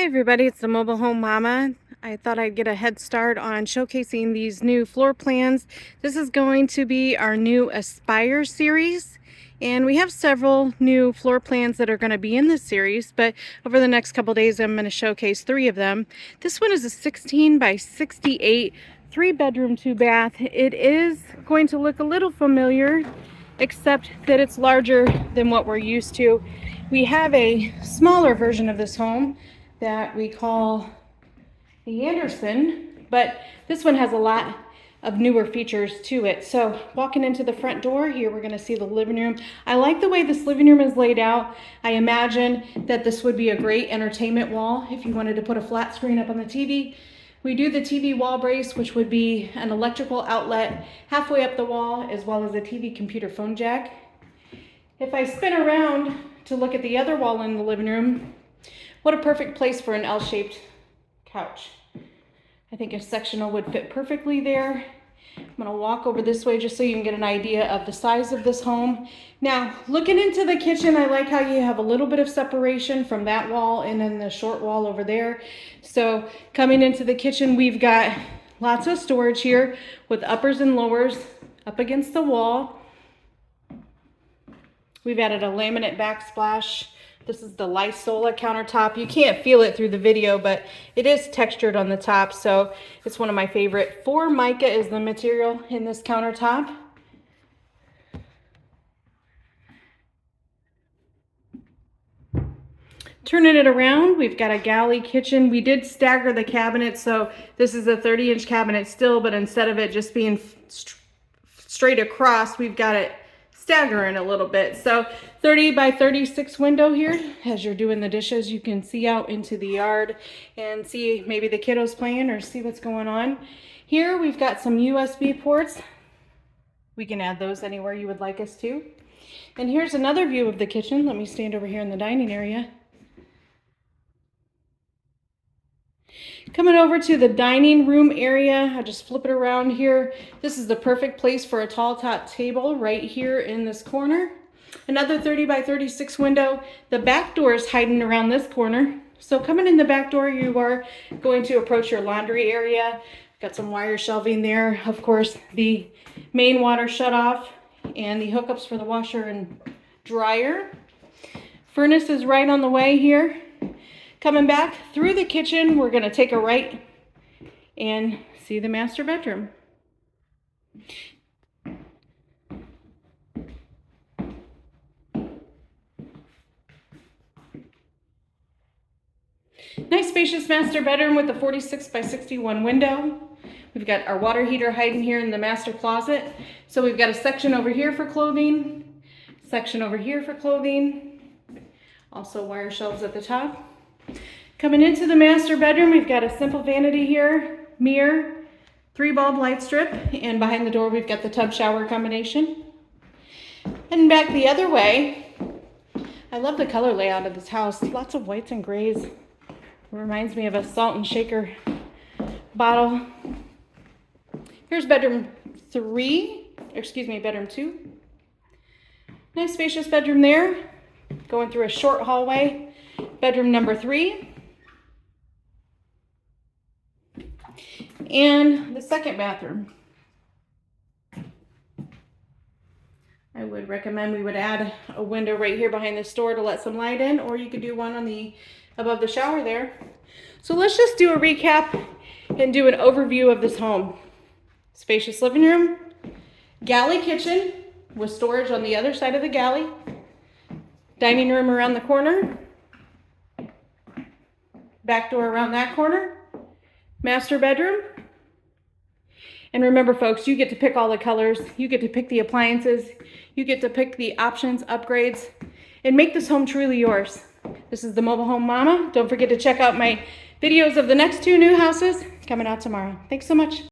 Hey everybody, it's the Mobile Home Mama. I thought I'd get a head start on showcasing these new floor plans. This is going to be our new Aspire series, and we have several new floor plans that are going to be in this series, but over the next couple days I'm going to showcase 3 of them. This one is a 16 by 68 3-bedroom 2-bath. It is going to look a little familiar, except that it's larger than what we're used to. We have a smaller version of this home that we call the Anderson, but this one has a lot of newer features to it. So walking into the front door here, we're going to see the living room. I like the way this living room is laid out. I imagine that this would be a great entertainment wall if you wanted to put a flat screen up on the TV. We do the TV wall brace, which would be an electrical outlet halfway up the wall, as well as a TV computer phone jack. If I spin around to look at the other wall in the living room, what a perfect place for an L-shaped couch. I think a sectional would fit perfectly there. I'm gonna walk over this way just so you can get an idea of the size of this home. Now, looking into the kitchen, I like how you have a little bit of separation from that wall and then the short wall over there. So coming into the kitchen, we've got lots of storage here with uppers and lowers up against the wall. We've added a laminate backsplash. This is the Lysola countertop. You can't feel it through the video, but it is textured on the top, so it's one of my favorite. 4 mica is the material in this countertop. Turning it around, we've got a galley kitchen. We did stagger the cabinets, so this is a 30-inch cabinet still, but instead of it just being straight across, we've got it staggering a little bit. So 30 by 36 window here. As you're doing the dishes, you can see out into the yard and see maybe the kiddos playing or see what's going on. Here we've got some USB ports. We can add those anywhere you would like us to. And here's another view of the kitchen. Let me stand over here in the dining area. Coming over to the dining room area, I just flip it around here. This is the perfect place for a tall top table right here in this corner. Another 30 by 36 window. The back door is hiding around this corner. So coming in the back door, you are going to approach your laundry area. Got some wire shelving there. Of course, the main water shutoff and the hookups for the washer and dryer. Furnace is right on the way here. Coming back through the kitchen, we're going to take a right and see the master bedroom. Nice spacious master bedroom with a 46 by 61 window. We've got our water heater hiding here in the master closet. So we've got a section over here for clothing, section over here for clothing, also wire shelves at the top. Coming into the master bedroom, we've got a simple vanity here, mirror, 3-bulb light strip, and behind the door we've got the tub shower combination. Heading back the other way, I love the color layout of this house. Lots of whites and grays. It reminds me of a salt and shaker bottle. Here's bedroom 2. Nice spacious bedroom there. Going through a short hallway. Bedroom number 3. And the second bathroom. I would recommend we would add a window right here behind this door to let some light in, or you could do one on the above the shower there. So let's just do a recap and do an overview of this home. Spacious living room, galley kitchen with storage on the other side of the galley, dining room around the corner, back door around that corner, master bedroom. And remember folks, you get to pick all the colors, you get to pick the appliances, you get to pick the options, upgrades, and make this home truly yours. This is the Mobile Home Mama. Don't forget to check out my videos of the next 2 new houses coming out tomorrow. Thanks so much.